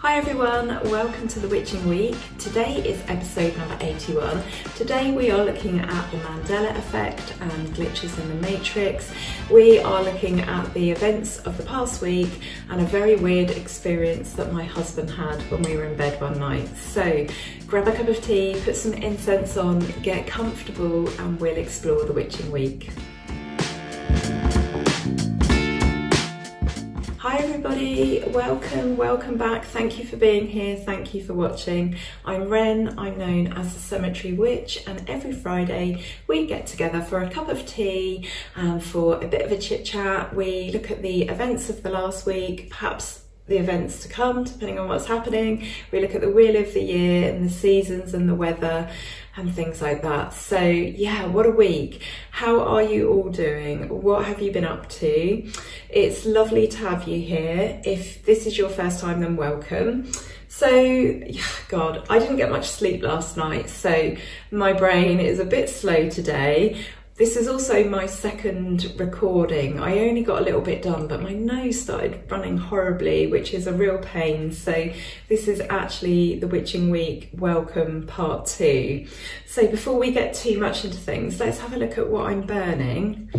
Hi everyone, welcome to the Witching Week. Today is episode number 81. Today we are looking at the Mandela effect and glitches in the matrix. We are looking at the events of the past week and a very weird experience that my husband had when we were in bed one night. So grab a cup of tea, put some incense on, get comfortable and we'll explore the Witching Week. Hi everybody, welcome back. Thank you for being here, thank you for watching. I'm Wren, I'm known as the Cemetery Witch, and every Friday we get together for a cup of tea and for a bit of a chit chat. We look at the events of the last week, perhaps the events to come, depending on what's happening. We look at the wheel of the year and the seasons and the weather and things like that. So yeah, what a week. How are you all doing? What have you been up to? It's lovely to have you here. If this is your first time, then welcome. So, yeah, God, I didn't get much sleep last night, so my brain is a bit slow today. This is also my second recording. I only got a little bit done, but my nose started running horribly, which is a real pain. So this is actually the Witching Week Welcome Part 2. So before we get too much into things, let's have a look at what I'm burning,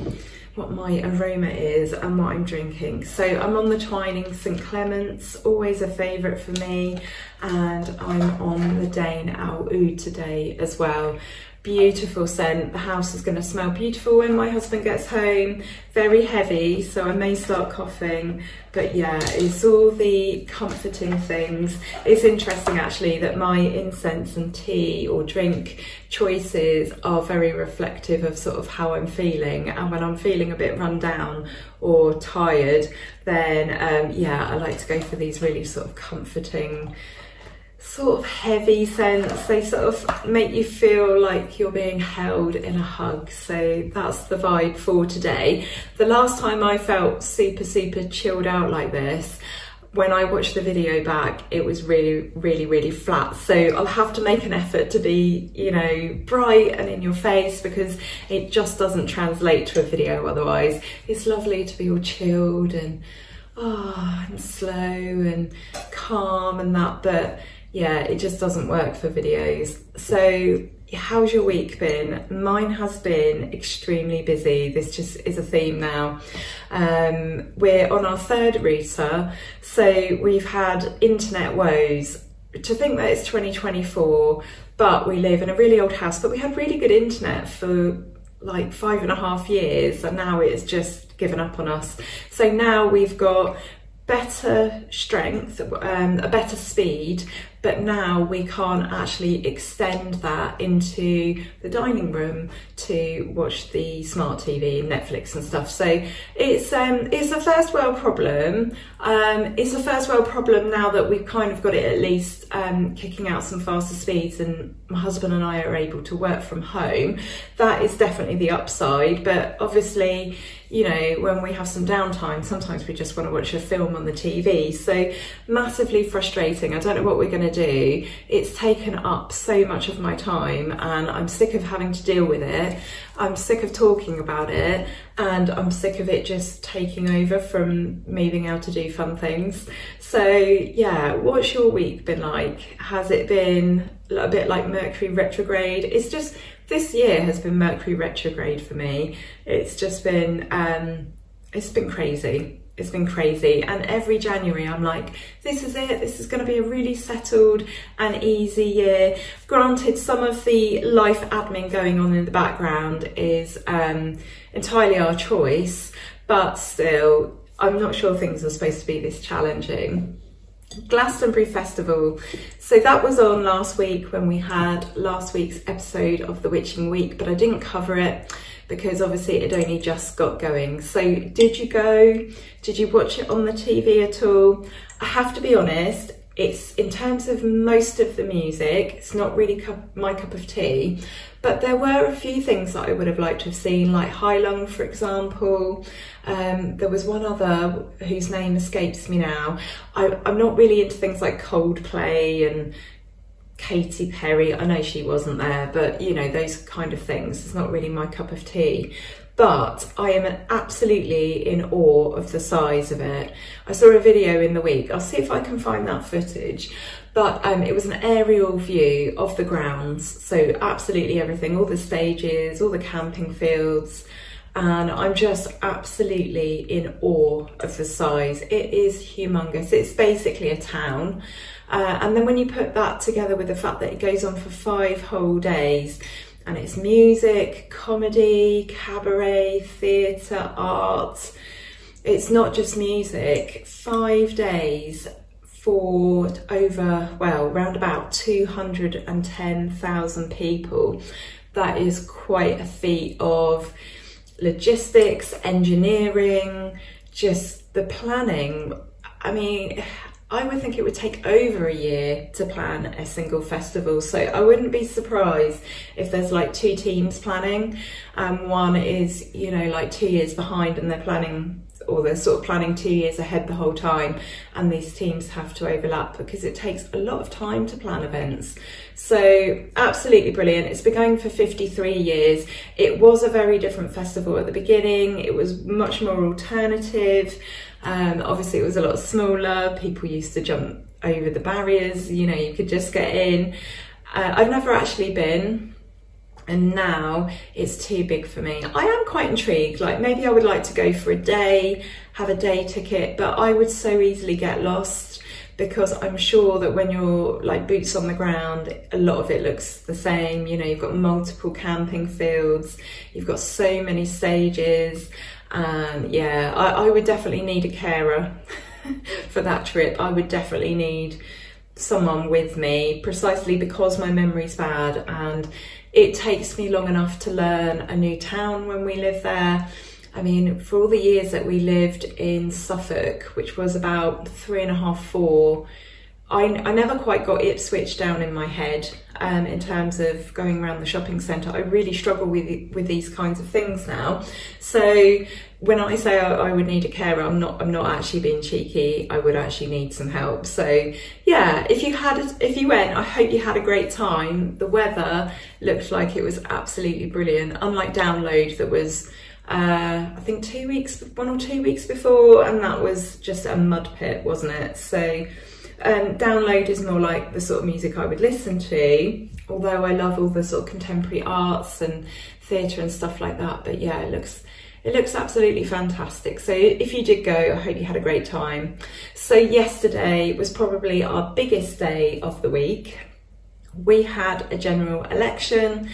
what my aroma is and what I'm drinking. So I'm on the Twining St Clements, always a favourite for me, and I'm on the Dane Al Oud today as well. Beautiful scent. The house is going to smell beautiful when my husband gets home. Very heavy, so I may start coughing, but yeah, it's all the comforting things. It's interesting actually that my incense and tea or drink choices are very reflective of sort of how I'm feeling, and when I'm feeling a bit run down or tired, then yeah, I like to go for these really sort of comforting, sort of heavy scents. They sort of make you feel like you're being held in a hug. So that's the vibe for today. The last time I felt super chilled out like this, when I watched the video back, it was really flat. So I'll have to make an effort to be, you know, bright and in your face, because it just doesn't translate to a video otherwise. It's lovely to be all chilled and and slow and calm and that, but yeah, it just doesn't work for videos. So how's your week been? Mine has been extremely busy. This just is a theme now. We're on our third router, so we've had internet woes. To think that it's 2024, but we live in a really old house, but we had really good internet for like 5.5 years, and now it's just given up on us. So now we've got better strength, a better speed, but now we can't actually extend that into the dining room to watch the smart TV and Netflix and stuff. So it's a first world problem. It's a first world problem now that we've kind of got it at least kicking out some faster speeds, and my husband and I are able to work from home. That is definitely the upside, but obviously, you know, when we have some downtime, sometimes we just want to watch a film on the TV. So massively frustrating. I don't know what we're going to do. It's taken up so much of my time and I'm sick of having to deal with it. I'm sick of talking about it, and I'm sick of it just taking over from me being able to do fun things. So yeah, what's your week been like? Has it been a bit like Mercury retrograde? It's just, this year has been Mercury retrograde for me. It's just been, it's been crazy. It's been crazy, and every January I'm like, this is it, this is going to be a really settled and easy year. Granted, some of the life admin going on in the background is entirely our choice, but still, I'm not sure things are supposed to be this challenging. Glastonbury Festival, so that was on last week when we had last week's episode of the Witching Week, but I didn't cover it because obviously it only just got going. So did you go? Did you watch it on the TV at all? I have to be honest, it's, in terms of most of the music, it's not really my cup of tea, but there were a few things that I would have liked to have seen, like High Lung, for example. There was one other whose name escapes me now. I'm not really into things like Coldplay and Katy Perry. I know she wasn't there, but you know, those kind of things, it's not really my cup of tea. but I am absolutely in awe of the size of it. I saw a video in the week, I'll see if I can find that footage, but it was an aerial view of the grounds, so absolutely everything, all the stages, all the camping fields, and I'm just absolutely in awe of the size. It is humongous. It's basically a town. And then when you put that together with the fact that it goes on for 5 whole days, and it's music, comedy, cabaret, theatre, art, it's not just music. 5 days for over, well, around about 210,000 people. That is quite a feat of logistics, engineering, just the planning. I mean, I would think it would take over a year to plan a single festival, so I wouldn't be surprised if there's like 2 teams planning, and one is, you know, like 2 years behind and they're planning, or they're sort of planning 2 years ahead the whole time, and these teams have to overlap because it takes a lot of time to plan events. So absolutely brilliant. It's been going for 53 years. It was a very different festival at the beginning. It was much more alternative. Obviously it was a lot smaller. People used to jump over the barriers, you know, you could just get in. I've never actually been, and now it's too big for me. I am quite intrigued, like maybe I would like to go for a day, have a day ticket, but I would so easily get lost, because I'm sure that when you're like boots on the ground, a lot of it looks the same. You know, you've got multiple camping fields, you've got so many stages. Yeah, I would definitely need a carer for that trip. I would definitely need someone with me, precisely because my memory's bad and it takes me long enough to learn a new town when we live there. I mean, for all the years that we lived in Suffolk, which was about 3.5, 4, I never quite got Ipswich down in my head in terms of going around the shopping centre. I really struggle with these kinds of things now. So when I say I would need a carer, I'm not actually being cheeky. I would actually need some help. So yeah, if you went, I hope you had a great time. The weather looked like it was absolutely brilliant, unlike Download that was I think 1 or 2 weeks before, and that was just a mud pit, wasn't it? So Download is more like the sort of music I would listen to, although I love all the sort of contemporary arts and theatre and stuff like that. But yeah, it looks absolutely fantastic. So if you did go, I hope you had a great time. So yesterday was probably our biggest day of the week. We had a general election,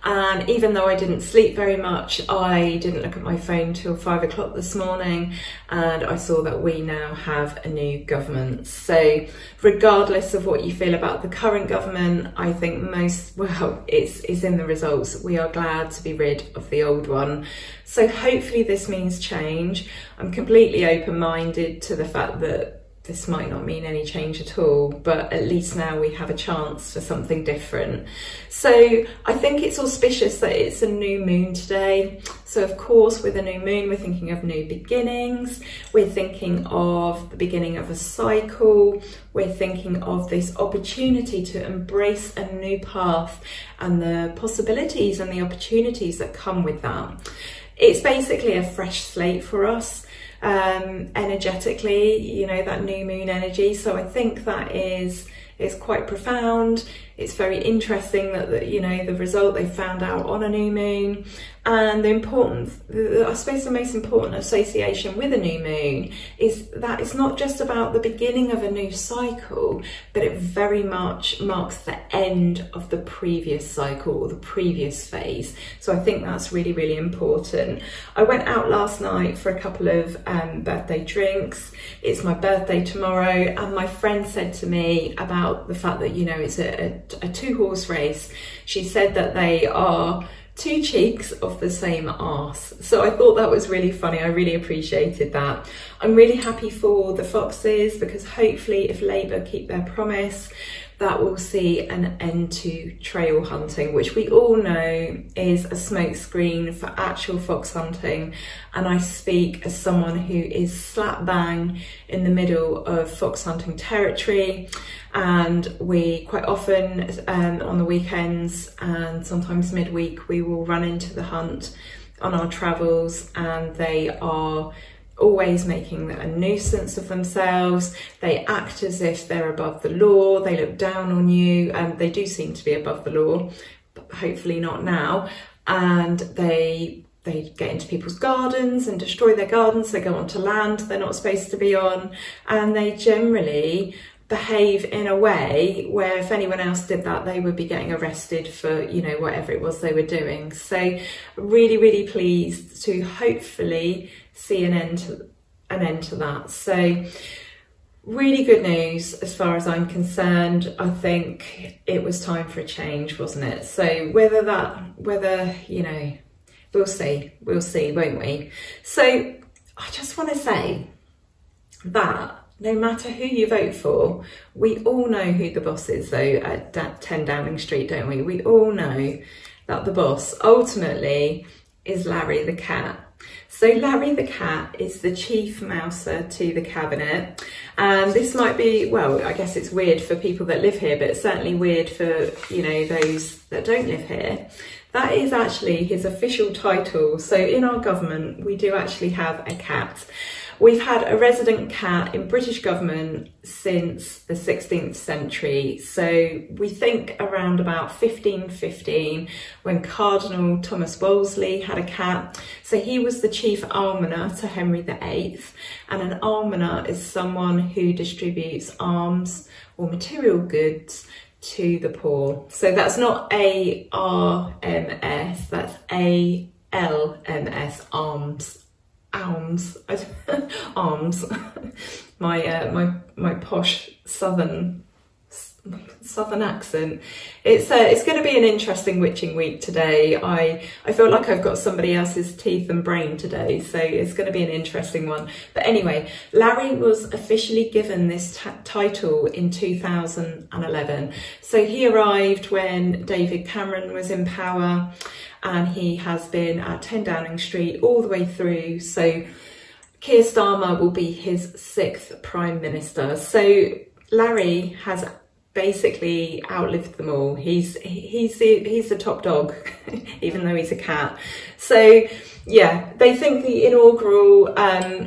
and even though I didn't sleep very much, I didn't look at my phone till 5 o'clock this morning, and I saw that we now have a new government. So regardless of what you feel about the current government, I think it's in the results. We are glad to be rid of the old one. So hopefully this means change. I'm completely open-minded to the fact that this might not mean any change at all, but at least now we have a chance for something different. So I think it's auspicious that it's a new moon today. So of course, with a new moon, we're thinking of new beginnings. We're thinking of the beginning of a cycle. We're thinking of this opportunity to embrace a new path and the possibilities and the opportunities that come with that. It's basically a fresh slate for us. Energetically, you know, that new moon energy. So I think that is quite profound. It's very interesting that you know, the result they found out on a new moon, and I suppose the most important association with a new moon is that it's not just about the beginning of a new cycle, but it very much marks the end of the previous cycle or the previous phase. So I think that's really, really important. I went out last night for a couple of birthday drinks. It's my birthday tomorrow, and my friend said to me about the fact that, you know, it's a 2-horse race. She said that they are 2 cheeks of the same arse. So I thought that was really funny. I really appreciated that. I'm really happy for the Foxes, because hopefully if Labour keep their promise, that will see an end to trail hunting, which we all know is a smokescreen for actual fox hunting. And I speak as someone who is slap bang in the middle of fox hunting territory. And we quite often on the weekends and sometimes midweek, we will run into the hunt on our travels, and they are always making a nuisance of themselves. They act as if they're above the law. They look down on you, and they do seem to be above the law, but hopefully not now. And they get into people's gardens and destroy their gardens. They go onto land they're not supposed to be on, and they generally behave in a way where if anyone else did that, they would be getting arrested for, you know, whatever it was they were doing. So really, really pleased to hopefully see an end to that. So really good news as far as I'm concerned. I think it was time for a change, wasn't it? So whether, you know, we'll see, won't we? So I just want to say that no matter who you vote for, we all know who the boss is though at 10 Downing Street, don't we? We all know that the boss ultimately is Larry the cat. So Larry the cat is the chief mouser to the cabinet, and this might be, well, I guess it's weird for people that live here, but it's certainly weird for, you know, those that don't live here. That is actually his official title. So in our government, we do actually have a cat. We've had a resident cat in British government since the 16th century. So we think around about 1515 when Cardinal Thomas Wolsey had a cat. So he was the chief almoner to Henry VIII. And an almoner is someone who distributes alms or material goods to the poor. So that's not A-R-M-S, that's A-L-M-S, alms. Alms, arms. My posh southern accent. It's going to be an interesting witching week today. I feel like I've got somebody else's teeth and brain today, so it's going to be an interesting one. But anyway, Larry was officially given this title in 2011. So he arrived when David Cameron was in power, and he has been at 10 Downing Street all the way through. So Keir Starmer will be his 6th Prime Minister. So Larry has basically outlived them all. He's the top dog, even though he's a cat. So yeah, they think the inaugural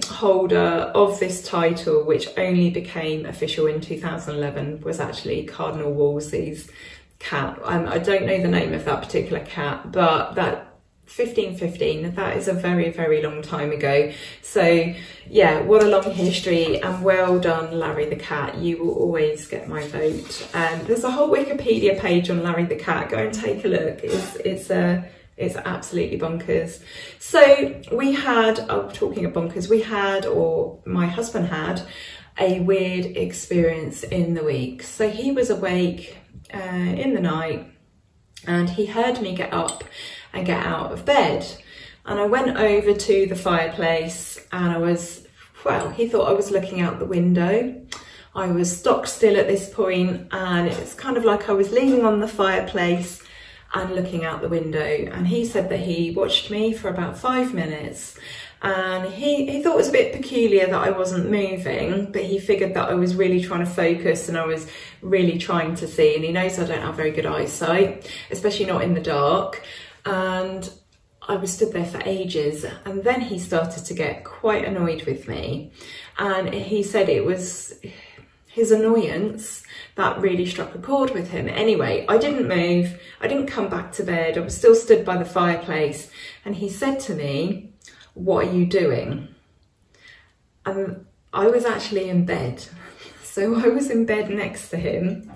holder of this title, which only became official in 2011, was actually Cardinal Wolsey's cat. I don't know the name of that particular cat, but that 1515, that is a very, very long time ago. So yeah, what a long history, and well done Larry the cat. You will always get my vote. There's a whole Wikipedia page on Larry the cat. Go and take a look. It's absolutely bonkers. So we had, talking of bonkers, we had, or my husband had, a weird experience in the week. So he was awake in the night, and he heard me get up and get out of bed, and I went over to the fireplace, and he thought I was looking out the window. I was stock still at this point, and it's kind of like I was leaning on the fireplace and looking out the window, and he said that he watched me for about 5 minutes, and he thought it was a bit peculiar that I wasn't moving, but he figured that I was really trying to focus and I was really trying to see, and he knows I don't have very good eyesight, especially not in the dark. And I was stood there for ages, and then he started to get quite annoyed with me, and he said it was his annoyance that really struck a chord with him. Anyway, I didn't move, I didn't come back to bed, I was still stood by the fireplace, and he said to me, "What are you doing?" And I was actually in bed. So I was in bed next to him.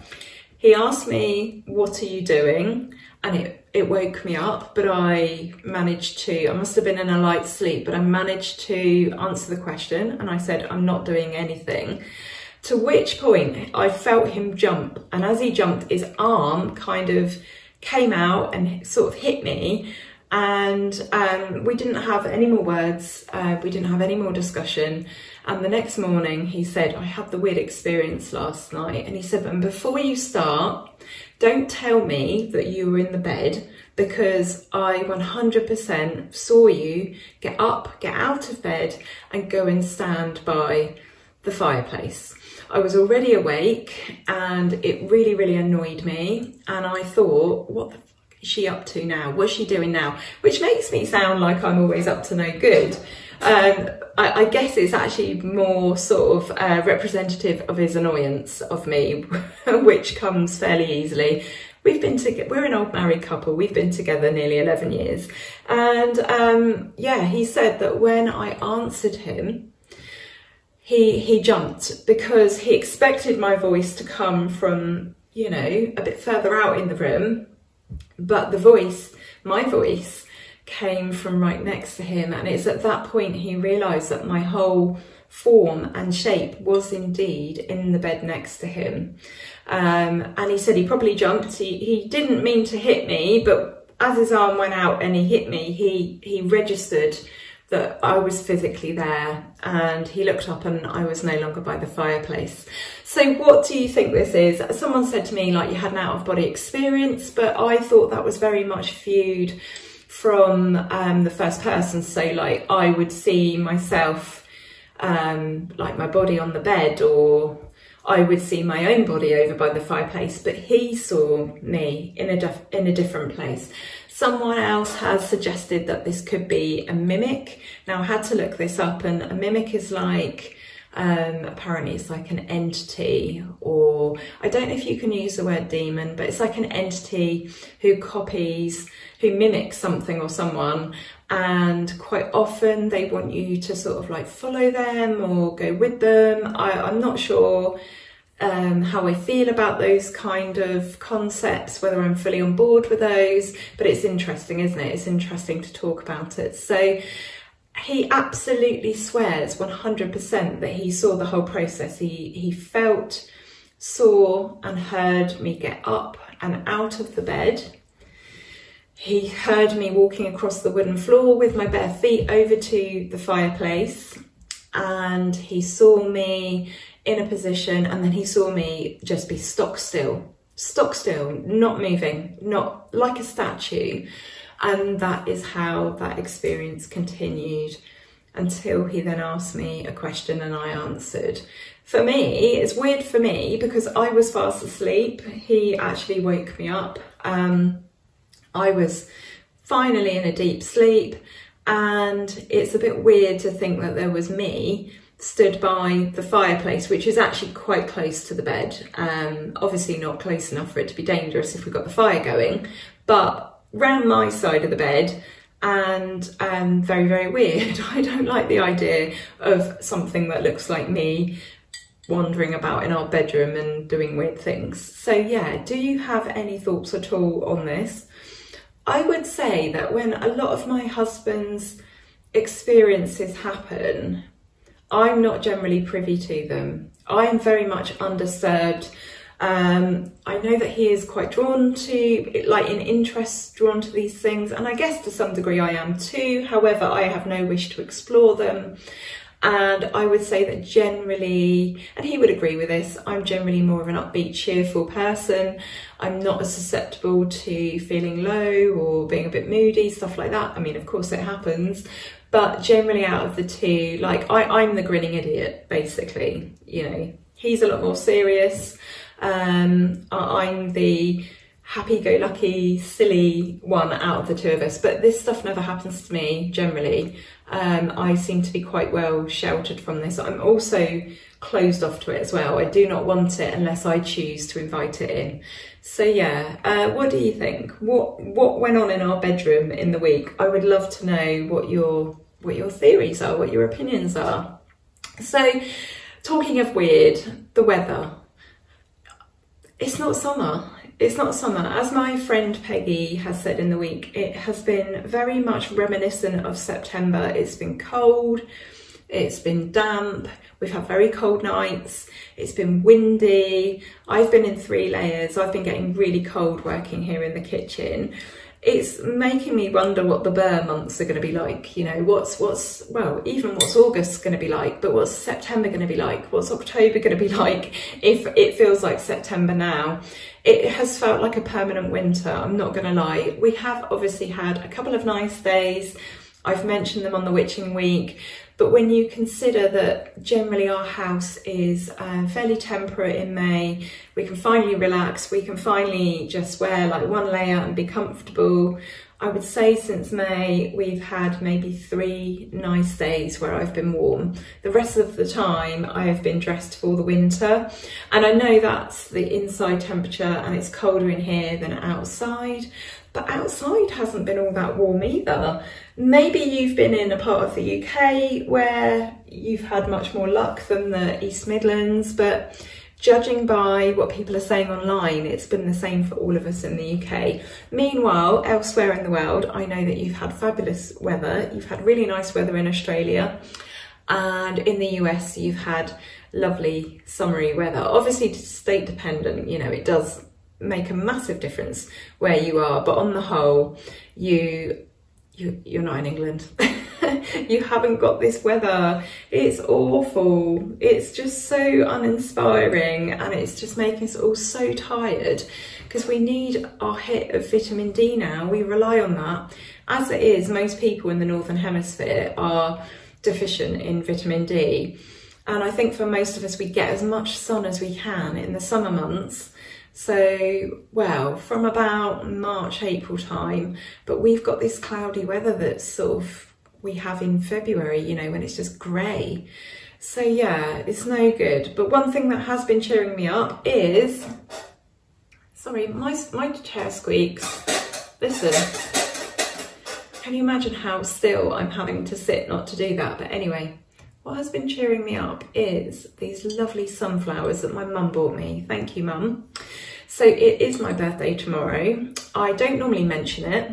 He asked me, "What are you doing?" And it woke me up, but I managed to, I must have been in a light sleep, but I managed to answer the question, and I said, "I'm not doing anything." To which point I felt him jump, and as he jumped, his arm kind of came out and sort of hit me, and we didn't have any more words, we didn't have any more discussion. And the next morning he said, "I had the weird experience last night," and he said, "And before you start, don't tell me that you were in the bed, because I 100% saw you get up, get out of bed and go and stand by the fireplace." I was already awake, and it really, really annoyed me, and I thought, what the fuck she up to now? What's she doing now? Which makes me sound like I'm always up to no good. I guess it's actually more sort of representative of his annoyance of me, which comes fairly easily. We're an old married couple. We've been together nearly 11 years. And yeah, he said that when I answered him, he jumped because he expected my voice to come from, you know, a bit further out in the room. But my voice came from right next to him. And it's at that point he realised that my whole form and shape was indeed in the bed next to him. And he said he probably jumped. He didn't mean to hit me, but as his arm went out and he hit me, he registered that I was physically there, and he looked up and I was no longer by the fireplace. So what do you think this is? Someone said to me, like, you had an out-of-body experience, but I thought that was very much viewed from the first person. So like I would see myself, like my body on the bed, or I would see my own body over by the fireplace, but he saw me in a different place. Someone else has suggested that this could be a mimic. Now I had to look this up, and a mimic is like, apparently it's like an entity, or I don't know if you can use the word demon, but it's like an entity who mimics something or someone, and quite often they want you to sort of like follow them or go with them. I'm not sure how I feel about those kind of concepts, whether I'm fully on board with those, but it's interesting, isn't it? It's interesting to talk about it. So he absolutely swears 100% that he saw the whole process. He felt, saw and heard me get up and out of the bed. He heard me walking across the wooden floor with my bare feet over to the fireplace, and he saw me in a position, and then he saw me just be stock still, not moving, not like a statue. And that is how that experience continued until he then asked me a question and I answered. For me, it's weird for me because I was fast asleep. He actually woke me up. I was finally in a deep sleep, and it's a bit weird to think that there was me stood by the fireplace, which is actually quite close to the bed. Obviously not close enough for it to be dangerous if we got the fire going, but round my side of the bed, and very, very weird. I don't like the idea of something that looks like me wandering about in our bedroom and doing weird things. So yeah, do you have any thoughts at all on this? I would say that when a lot of my husband's experiences happen, I'm not generally privy to them. I'm very much undisturbed. I know that he is quite drawn to, like in interest, drawn to these things, and I guess to some degree I am too. However, I have no wish to explore them. And I would say that generally, and he would agree with this, I'm generally more of an upbeat, cheerful person. I'm not as susceptible to feeling low or being a bit moody, stuff like that. I mean, of course it happens, but generally out of the two, like I'm the grinning idiot, basically. You know, he's a lot more serious. I'm the happy-go-lucky, silly one out of the two of us, but this stuff never happens to me generally. I seem to be quite well sheltered from this. I'm also closed off to it as well. I do not want it unless I choose to invite it in. So yeah, what do you think? What went on in our bedroom in the week? I would love to know what your theories are, what your opinions are. So talking of weird, the weather. It's not summer. It's not summer. As my friend Peggy has said in the week, it has been very much reminiscent of September. It's been cold, it's been damp, we've had very cold nights, it's been windy, I've been in 3 layers, I've been getting really cold working here in the kitchen. It's making me wonder what the Burr months are going to be like. You know, what's even what's August going to be like, but what's September going to be like? What's October going to be like if it feels like September now? It has felt like a permanent winter, I'm not going to lie. We have obviously had a couple of nice days. I've mentioned them on the Witching Week, But when you consider that generally our house is fairly temperate in May, we can finally relax, we can finally just wear like one layer and be comfortable. I would say since May, we've had maybe 3 nice days where I've been warm. The rest of the time I have been dressed for the winter. And I know that's the inside temperature and it's colder in here than outside, but outside hasn't been all that warm either. Maybe you've been in a part of the UK where you've had much more luck than the East Midlands, but judging by what people are saying online, it's been the same for all of us in the UK. Meanwhile, elsewhere in the world, I know that you've had fabulous weather. You've had really nice weather in Australia, and in the US, you've had lovely summery weather. Obviously, state dependent, you know, it does make a massive difference where you are, but on the whole, you're not in England. You haven't got this weather. It's awful. It's just so uninspiring, and it's just making us all so tired because we need our hit of vitamin D now. We rely on that. As it is, most people in the Northern Hemisphere are deficient in vitamin D. And I think for most of us, we get as much sun as we can in the summer months. So, well, from about March, April time, but we've got this cloudy weather that's sort of we have in February, you know, when it's just grey. So yeah, it's no good. But one thing that has been cheering me up is, sorry, my chair squeaks. Listen, can you imagine how still I'm having to sit not to do that? But anyway, what has been cheering me up is these lovely sunflowers that my mum bought me. Thank you, Mum. So it is my birthday tomorrow. I don't normally mention it.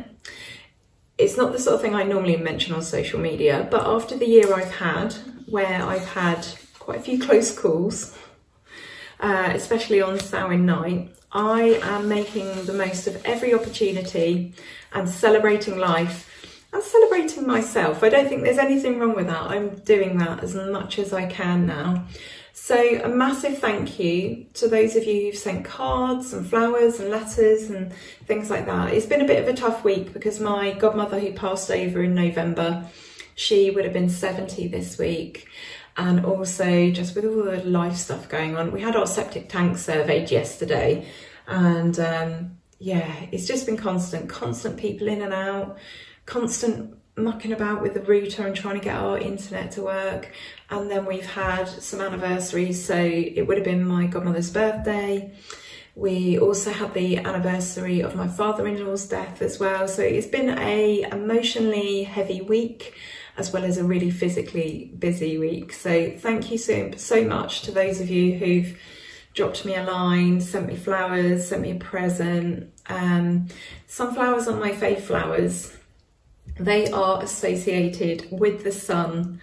It's not the sort of thing I normally mention on social media, but after the year I've had, where I've had quite a few close calls, especially on Samhain night, I am making the most of every opportunity and celebrating life and celebrating myself. I don't think there's anything wrong with that. I'm doing that as much as I can now. So a massive thank you to those of you who've sent cards and flowers and letters and things like that. It's been a bit of a tough week because my godmother, who passed over in November, she would have been 70 this week. And also just with all the life stuff going on, we had our septic tank surveyed yesterday, and yeah, it's just been constant people in and out, constant mucking about with the router and trying to get our internet to work. And then we've had some anniversaries, so it would have been my godmother's birthday. We also had the anniversary of my father-in-law's death as well. So it's been a emotionally heavy week as well as a really physically busy week. So thank you so much to those of you who've dropped me a line, sent me flowers, sent me a present. Sunflowers are my fave flowers. They are associated with the sun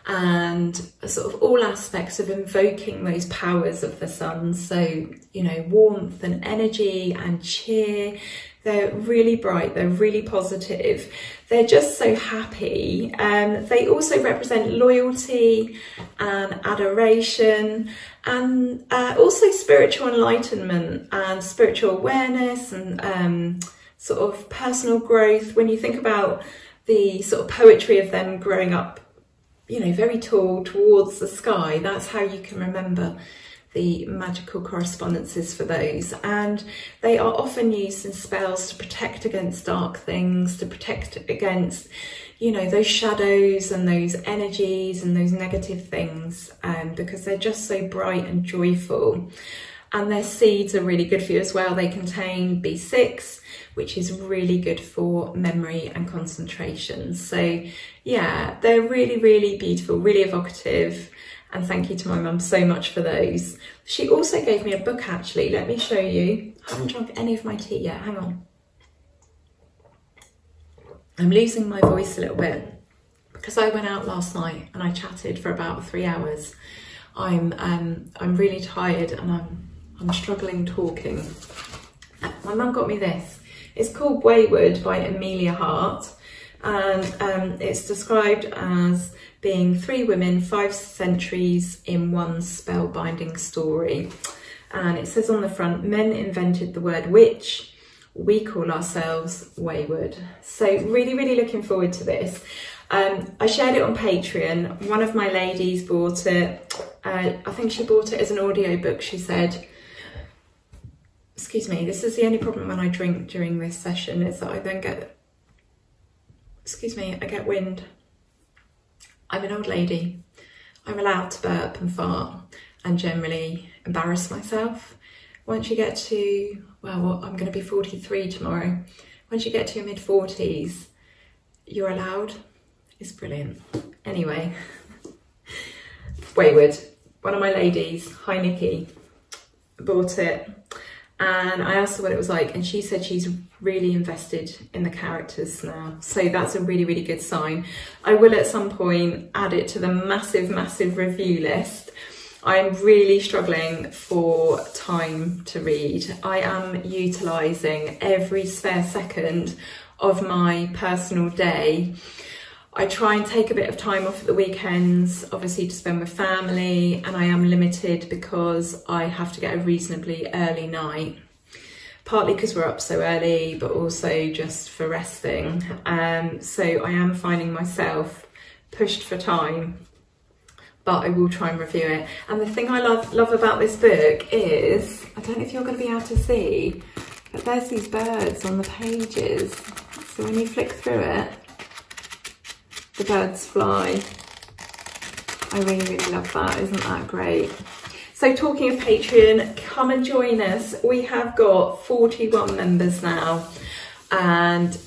and sort of all aspects of invoking those powers of the sun. So, you know, warmth and energy and cheer. They're really bright, they're really positive. They're just so happy. They also represent loyalty and adoration, and also spiritual enlightenment and spiritual awareness and sort of personal growth. When you think about the sort of poetry of them growing up, you know, very tall towards the sky, that's how you can remember the magical correspondences for those. And they are often used in spells to protect against dark things, to protect against, you know, those shadows and those energies and those negative things, because they're just so bright and joyful. And their seeds are really good for you as well. They contain B6, which is really good for memory and concentration. So yeah, they're really, really beautiful, really evocative. And thank you to my mum so much for those. She also gave me a book, actually. Let me show you. I haven't drunk any of my tea yet. Hang on. I'm losing my voice a little bit because I went out last night and I chatted for about 3 hours. I'm really tired and I'm struggling talking. My mum got me this. It's called Weyward by Amelia Hart, and it's described as being 3 women, 5 centuries in one spellbinding story. And it says on the front, men invented the word witch, we call ourselves Weyward. So really, really looking forward to this. I shared it on Patreon. One of my ladies bought it. I think she bought it as an audiobook. She said, excuse me, this is the only problem when I drink during this session, is that I then get, excuse me, I get wind. I'm an old lady. I'm allowed to burp and fart and generally embarrass myself. Once you get to, well, I'm going to be 43 tomorrow. Once you get to your mid-40s, you're allowed. It's brilliant. Anyway, Weyward, one of my ladies, hi Nikki, bought it, and I asked her what it was like, and she said she's really invested in the characters now. So that's a really, really good sign. I will at some point add it to the massive, massive review list. I'm really struggling for time to read. I am utilising every spare second of my personal day. I try and take a bit of time off at the weekends, obviously to spend with family, and I am limited because I have to get a reasonably early night, partly because we're up so early, but also just for resting. So I am finding myself pushed for time, but I will try and review it. And the thing I love about this book is, I don't know if you're going to be able to see, but there's these birds on the pages. So when you flick through it, the birds fly. I really, really love that. Isn't that great? So talking of Patreon, come and join us. We have got 41 members now, and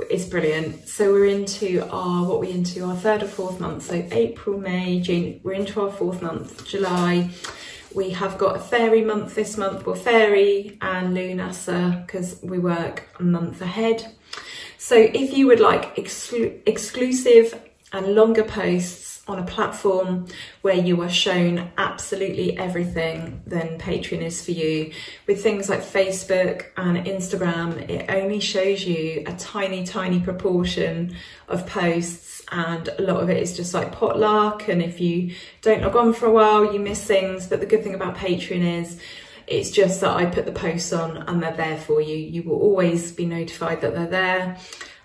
it's brilliant. So we're into our, what we're into, our third or fourth month. So April, May, June, we're into our fourth month, July. We have got a fairy month this month, well, fairy and lunasa, because we work a month ahead. So if you would like exclusive and longer posts on a platform where you are shown absolutely everything, then Patreon is for you. With things like Facebook and Instagram, it only shows you a tiny, tiny proportion of posts, and a lot of it is just like potluck, and if you don't log on for a while, you miss things. But the good thing about Patreon is it's just that I put the posts on and they're there for you. You will always be notified that they're there.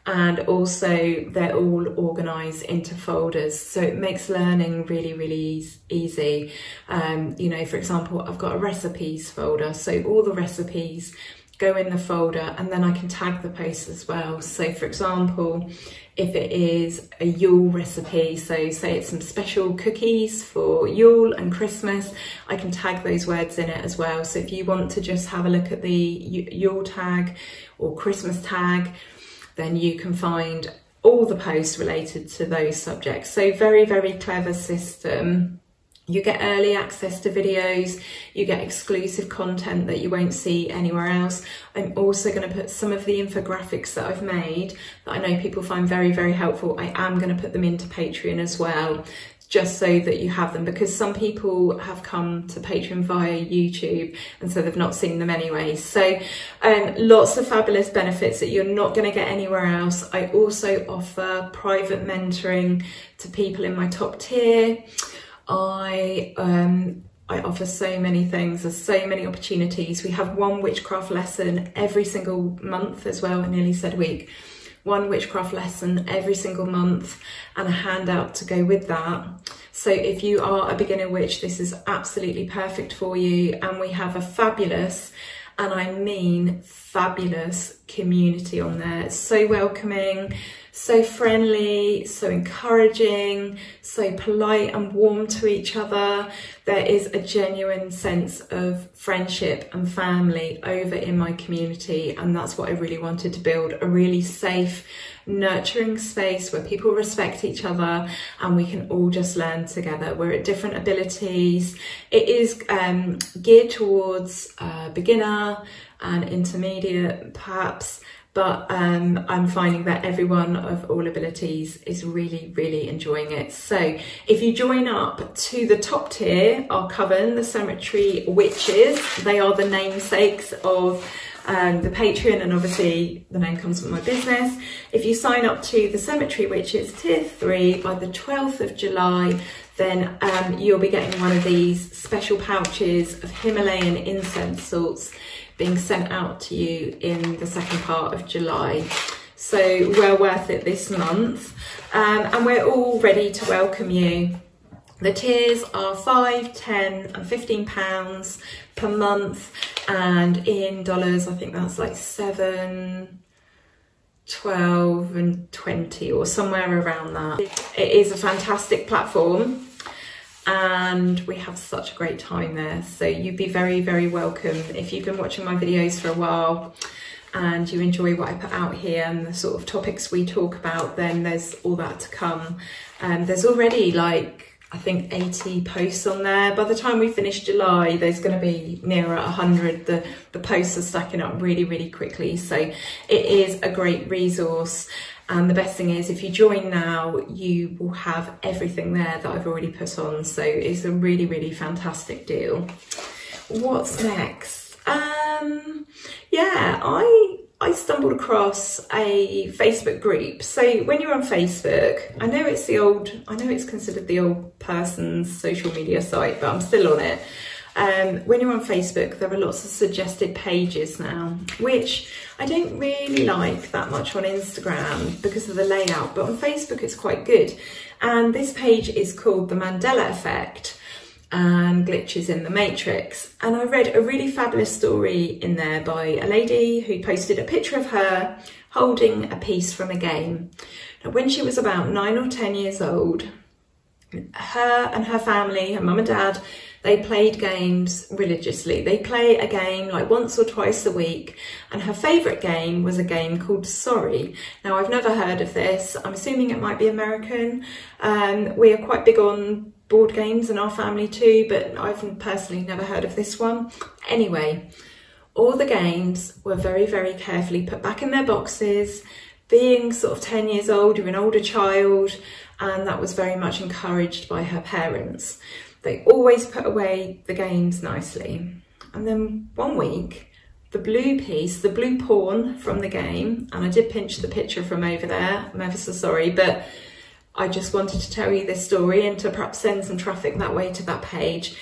And also they're all organised into folders, so it makes learning really, really easy. You know, for example, I've got a recipes folder, so all the recipes go in the folder, and then I can tag the posts as well. So for example, if it is a Yule recipe, so say it's some special cookies for Yule and Christmas, I can tag those words in it as well. So if you want to just have a look at the Yule tag or Christmas tag, then you can find all the posts related to those subjects. So very, very clever system. You get early access to videos, you get exclusive content that you won't see anywhere else. I'm also going to put some of the infographics that I've made that I know people find very, very helpful. I am going to put them into Patreon as well, just so that you have them, because some people have come to Patreon via YouTube and so they've not seen them anyway. So lots of fabulous benefits that you're not going to get anywhere else. I also offer private mentoring to people in my top tier. I offer so many things. There's so many opportunities. We have one witchcraft lesson every single month as well. I nearly said week. One witchcraft lesson every single month and a handout to go with that. So if you are a beginner witch, this is absolutely perfect for you. And we have a fabulous, and I mean fabulous, community on there. It's so welcoming, so friendly, so encouraging, so polite and warm to each other. There is a genuine sense of friendship and family over in my community, and that's what I really wanted to build, a really safe, nurturing space where people respect each other and we can all just learn together. We're at different abilities. It is geared towards beginner and intermediate perhaps, but I'm finding that everyone of all abilities is really, really enjoying it. So if you join up to the top tier, our coven, the Cemetery Witches, they are the namesakes of the Patreon, and obviously the name comes from my business. If you sign up to the Cemetery Witches tier 3 by the 12th of July, then you'll be getting one of these special pouches of Himalayan incense salts being sent out to you in the second part of July. So well worth it this month. And we're all ready to welcome you. The tiers are £5, £10 and £15 per month, and in dollars I think that's like 7, 12 and 20 or somewhere around that. It is a fantastic platform and we have such a great time there, so you'd be very, very welcome. If you've been watching my videos for a while and you enjoy what I put out here and the sort of topics we talk about, then there's all that to come. There's already like, I think 80 posts on there. By the time we finish July, there's going to be nearer 100. The posts are stacking up really, really quickly. So it is a great resource. And the best thing is, if you join now, you will have everything there that I've already put on. So it's a really, really fantastic deal. What's next? Yeah, I stumbled across a Facebook group. So when you're on Facebook, I know it's considered the old person's social media site, but I'm still on it. When you're on Facebook, there are lots of suggested pages now, which I don't really like that much on Instagram because of the layout, but on Facebook it's quite good. And this page is called the Mandela Effect and Glitches in the Matrix. And I read a really fabulous story in there by a lady who posted a picture of her holding a piece from a game. Now, when she was about 9 or 10 years old, her and her family, her mum and dad, they played games religiously. They play a game like once or twice a week, and her favourite game was a game called Sorry. Now, I've never heard of this. I'm assuming it might be American. We are quite big on board games in our family too, but I've personally never heard of this one. Anyway, all the games were very, very carefully put back in their boxes. Being sort of 10 years old, you're an older child, and that was very much encouraged by her parents. They always put away the games nicely. And then one week, the blue piece, the blue pawn from the game, and I did pinch the picture from over there, I'm ever so sorry, but I just wanted to tell you this story and to perhaps send some traffic that way to that page.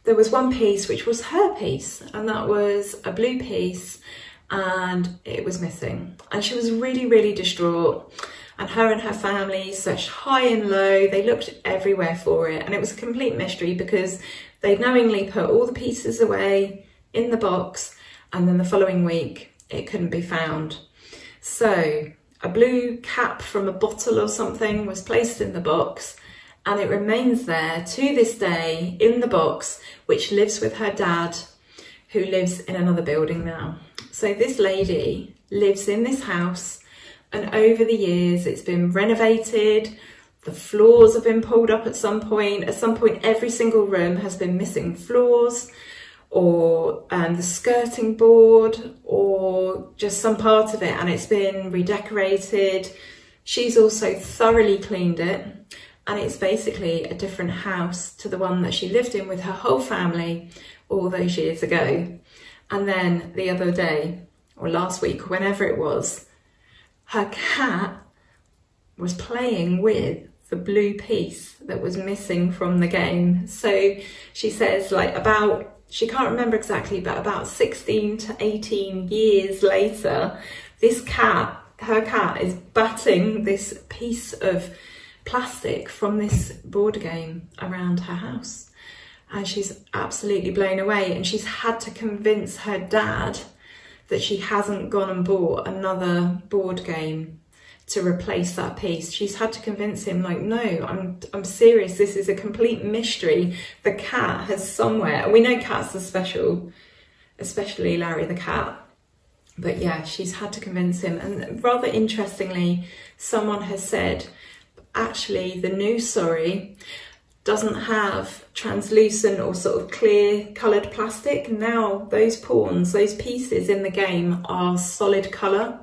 There was one piece which was her piece, and that was a blue piece, and it was missing. And she was really, really distraught. And her family searched high and low. They looked everywhere for it. And it was a complete mystery because they'd knowingly put all the pieces away in the box. And then the following week, it couldn't be found. So a blue cap from a bottle or something was placed in the box, and it remains there to this day in the box, which lives with her dad, who lives in another building now. So this lady lives in this house, and over the years it's been renovated. The floors have been pulled up at some point. At some point, every single room has been missing floors, or the skirting board, or just some part of it, and it's been redecorated. She's also thoroughly cleaned it, and it's basically a different house to the one that she lived in with her whole family all those years ago. And then the other day, or last week, whenever it was, her cat was playing with the blue piece that was missing from the game. So she says, like, she can't remember exactly, but about 16 to 18 years later, her cat is batting this piece of plastic from this board game around her house. And she's absolutely blown away. And she's had to convince her dad that she hasn't gone and bought another board game to replace that piece. She's had to convince him, like, no, I'm serious, this is a complete mystery. The cat has somewhere, and we know cats are special, especially Larry the cat, but yeah, she's had to convince him. And rather interestingly, someone has said, actually, the new Sorry doesn't have translucent or sort of clear coloured plastic. Now those pawns, those pieces in the game are solid colour.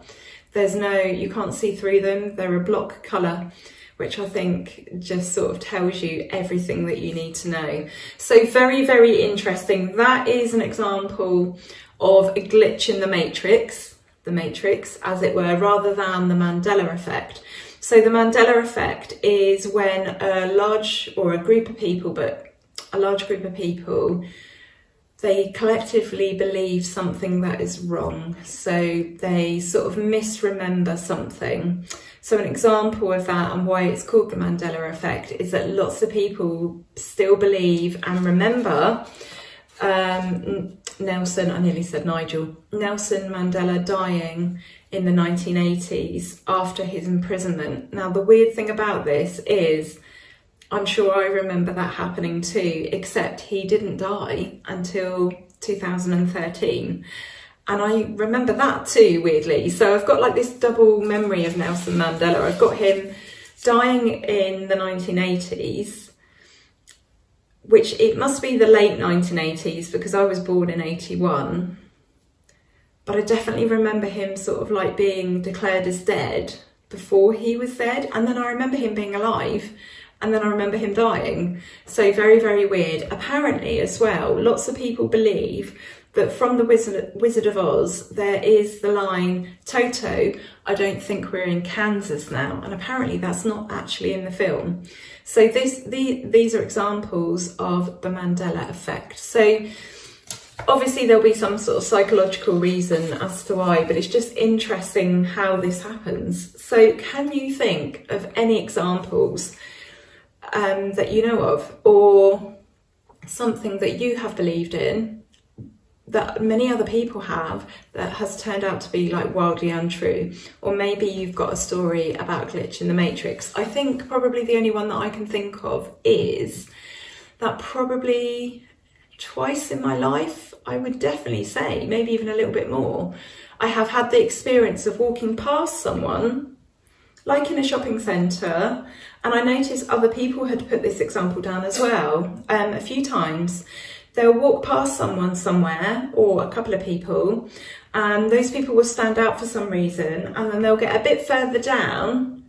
You can't see through them. They're a block colour, which I think just sort of tells you everything that you need to know. So very, very interesting. That is an example of a glitch in the matrix, as it were, rather than the Mandela effect. So the Mandela effect is when a large group of people, they collectively believe something that is wrong. So they sort of misremember something. So an example of that and why it's called the Mandela effect is that lots of people still believe and remember Nelson, I nearly said Nigel, Nelson Mandela dying in the 1980s after his imprisonment. Now, the weird thing about this is, I'm sure I remember that happening too, except he didn't die until 2013. And I remember that too, weirdly. So I've got like this double memory of Nelson Mandela. I've got him dying in the 1980s, which it must be the late 1980s because I was born in 81. But I definitely remember him sort of like being declared as dead before he was dead. And then I remember him being alive. And then I remember him dying. So very, very weird. Apparently as well, lots of people believe that from the Wizard of Oz, there is the line, Toto, I don't think we're in Kansas now. And apparently that's not actually in the film. So these are examples of the Mandela effect. So obviously there'll be some sort of psychological reason as to why, but it's just interesting how this happens. So can you think of any examples that you know of, or something that you have believed in that many other people have that has turned out to be like wildly untrue? Or maybe you've got a story about a glitch in the Matrix. I think probably the only one that I can think of is that probably twice in my life, I would definitely say, maybe even a little bit more, I have had the experience of walking past someone, like in a shopping centre, and I noticed other people had put this example down as well a few times. They'll walk past someone somewhere, or a couple of people, and those people will stand out for some reason, and then they'll get a bit further down,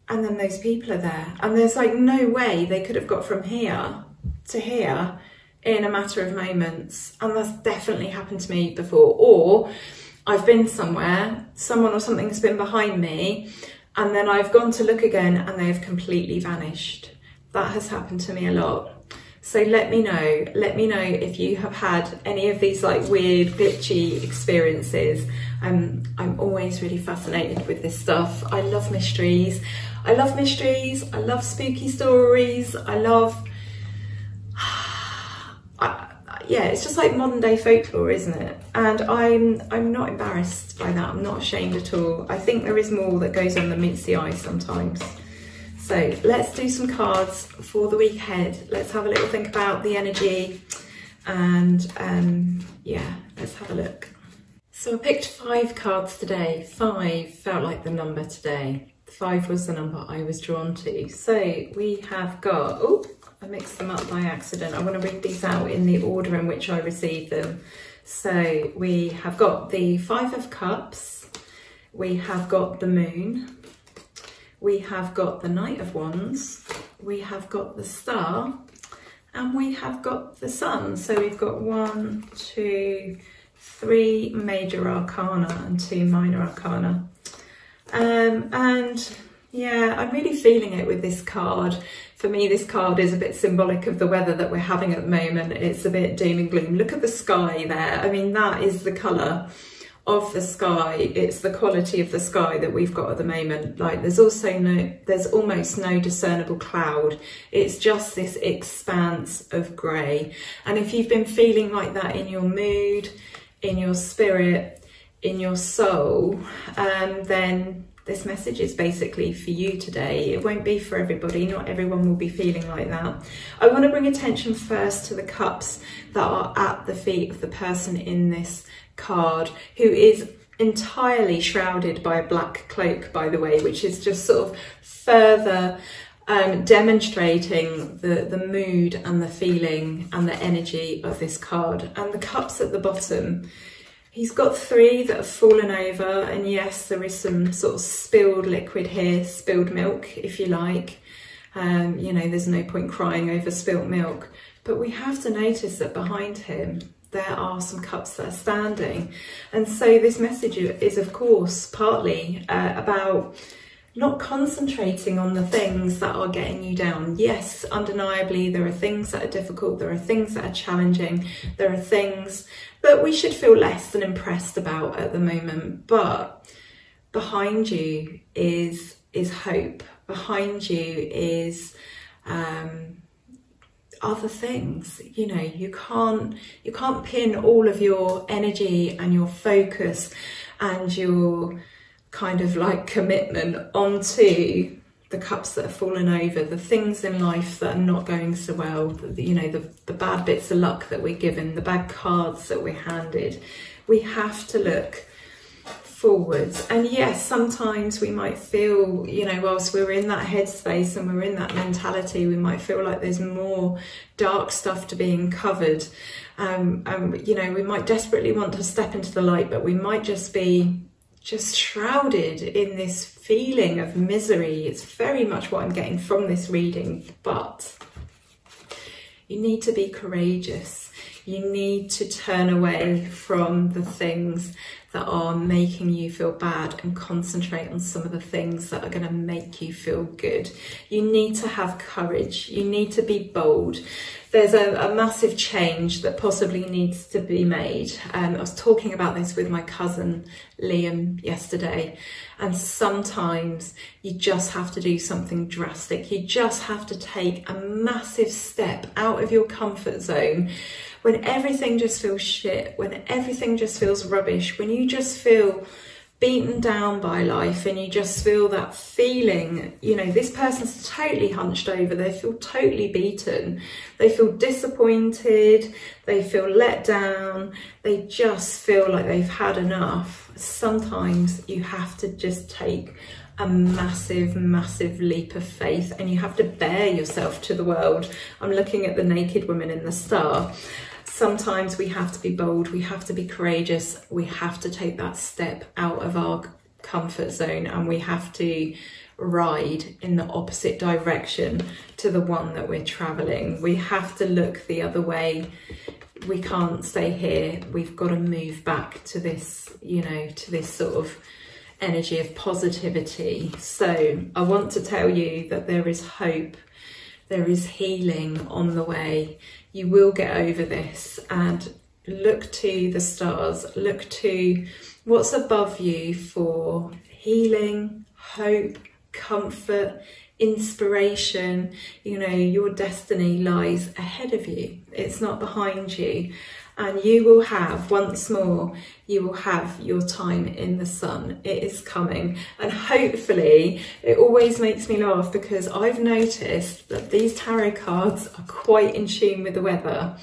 and then those people are there. And there's like no way they could have got from here to here in a matter of moments. And that's definitely happened to me before. Or I've been somewhere, someone or something has been behind me, and then I've gone to look again and they have completely vanished. That has happened to me a lot. So let me know if you have had any of these like weird glitchy experiences. I'm always really fascinated with this stuff. I love mysteries. I love spooky stories. Yeah, it's just like modern day folklore, isn't it? And I'm not embarrassed by that. I'm not ashamed at all. I think there is more that goes on than meets the eye sometimes. So let's do some cards for the week ahead. Let's have a little think about the energy, and yeah, let's have a look. So I picked 5 cards today. 5 felt like the number today. 5 was the number I was drawn to. So we have got, oh, I mixed them up by accident. I want to read these out in the order in which I received them. So we have got the 5 of Cups, we have got the Moon, we have got the Knight of Wands, we have got the Star, and we have got the Sun. So we've got 1, 2, 3 major arcana and 2 minor arcana. And yeah, I'm really feeling it with this card. For me, this card is a bit symbolic of the weather that we're having at the moment. It's a bit doom and gloom. Look at the sky there. I mean, that is the colour of the sky. It's the quality of the sky that we've got at the moment. Like there's almost no discernible cloud. It's just this expanse of grey. And if you've been feeling like that in your mood, in your spirit, in your soul, then this message is basically for you today. It won't be for everybody. Not everyone will be feeling like that. I want to bring attention first to the cups that are at the feet of the person in this card, who is entirely shrouded by a black cloak, by the way, which is just sort of further demonstrating the mood and the feeling and the energy of this card. And the cups at the bottom, he's got 3 that have fallen over, and yes, there is some sort of spilled liquid here, spilled milk, if you like. You know, there's no point crying over spilt milk, but we have to notice that behind him, there are some cups that are standing. And so this message is, of course, partly about not concentrating on the things that are getting you down. Yes, undeniably, there are things that are difficult, there are things that are challenging, there are things that we should feel less than impressed about at the moment, but behind you is hope. Behind you is other things. You know, you can't pin all of your energy and your focus and your kind of like commitment onto the cups that have fallen over, the things in life that are not going so well, you know, the bad bits of luck that we're given, the bad cards that we're handed. We have to look forwards. And yes, sometimes we might feel, you know, whilst we're in that headspace and we're in that mentality, we might feel like there's more dark stuff to be uncovered. You know, we might desperately want to step into the light, but we might just be shrouded in this feeling of misery. It's very much what I'm getting from this reading, but you need to be courageous. You need to turn away from the things that are making you feel bad and concentrate on some of the things that are going to make you feel good. You need to have courage. You need to be bold. There's a massive change that possibly needs to be made. I was talking about this with my cousin Liam yesterday, and sometimes you just have to do something drastic. You just have to take a massive step out of your comfort zone when everything just feels shit, when everything just feels rubbish, when you just feel beaten down by life and you just feel that feeling, you know, this person's totally hunched over, they feel totally beaten, they feel disappointed, they feel let down, they just feel like they've had enough. Sometimes you have to just take a massive leap of faith and you have to bare yourself to the world. I'm looking at the naked woman in the star. Sometimes we have to be bold, we have to be courageous, we have to take that step out of our comfort zone, and we have to ride in the opposite direction to the one that we're traveling. We have to look the other way. We can't stay here. We've got to move back to this, you know, to this sort of energy of positivity. So I want to tell you that there is hope. There is healing on the way. You will get over this, and look to the stars, look to what's above you for healing, hope, comfort, inspiration. You know, your destiny lies ahead of you. It's not behind you. And you will have, once more, you will have your time in the sun. It is coming. And hopefully, it always makes me laugh because I've noticed that these tarot cards are quite in tune with the weather.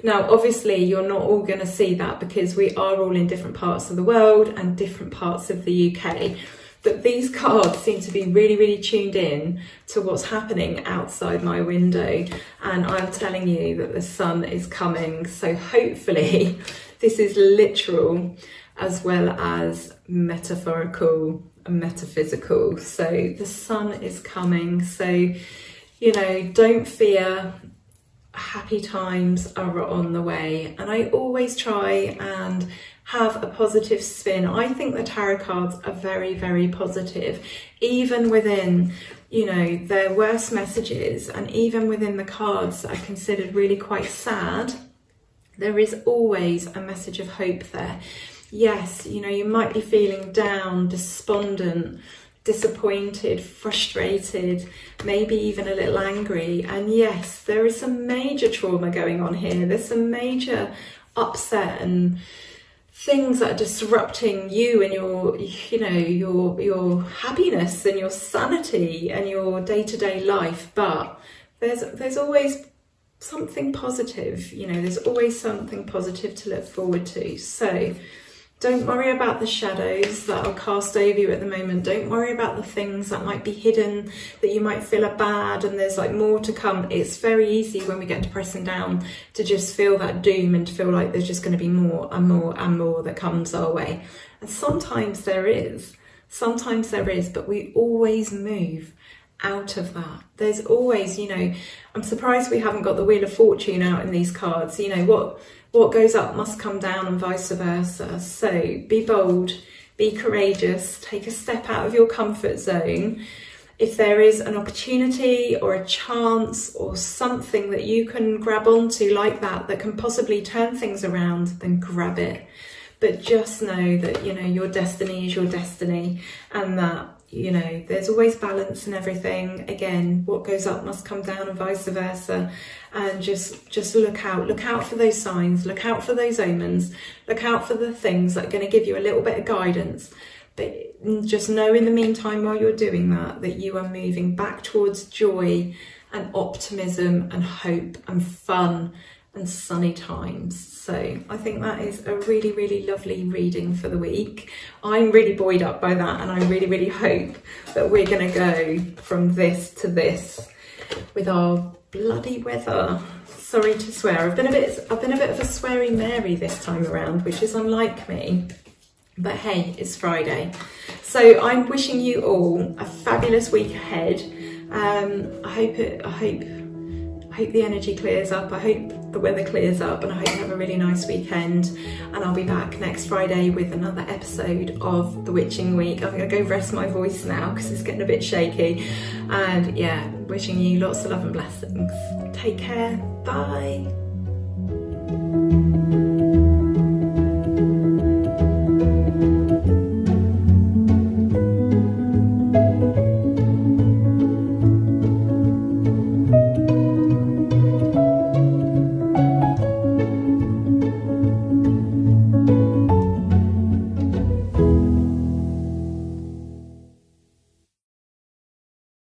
Now, obviously, you're not all going to see that because we are all in different parts of the world and different parts of the UK. But these cards seem to be really tuned in to what's happening outside my window. And I'm telling you that the sun is coming. So hopefully this is literal as well as metaphorical and metaphysical. So the sun is coming. So, you know, don't fear. Happy times are on the way. And I always try and have a positive spin. I think the tarot cards are very positive, even within, you know, their worst messages, and even within the cards that are considered really quite sad, there is always a message of hope there. Yes, you know, you might be feeling down, despondent, disappointed, frustrated, maybe even a little angry. And yes, there is some major trauma going on here. There's some major upset and things that are disrupting you and your, you know, your happiness and your sanity and your day-to-day life. But there's always something positive, you know, there's always something positive to look forward to. So don't worry about the shadows that are cast over you at the moment. Don't worry about the things that might be hidden, that you might feel are bad and there's like more to come. It's very easy when we get depressed down to just feel that doom and to feel like there's just going to be more and more and more that comes our way. And sometimes there is, but we always move out of that. There's always, you know, I'm surprised we haven't got the Wheel of Fortune out in these cards. You know, what goes up must come down and vice versa. So be bold, be courageous, take a step out of your comfort zone. If there is an opportunity or a chance or something that you can grab onto like that can possibly turn things around, then grab it. But just know that, you know, your destiny is your destiny, and that, you know, there's always balance in everything. Again, what goes up must come down, and vice versa. And just look out for those signs, look out for those omens, look out for the things that are going to give you a little bit of guidance. But just know in the meantime, while you're doing that, that you are moving back towards joy and optimism and hope and fun and sunny times. So I think that is a really, really lovely reading for the week. I'm really buoyed up by that, and I really, really hope that we're going to go from this to this with our bloody weather. Sorry to swear. I've been a bit of a sweary Mary this time around, which is unlike me. But hey, it's Friday. So I'm wishing you all a fabulous week ahead. I hope the energy clears up. I hope the weather clears up, and I hope you have a really nice weekend. And I'll be back next Friday with another episode of the Witching Week. I'm gonna go rest my voice now because it's getting a bit shaky. And yeah, wishing you lots of love and blessings. Take care. Bye.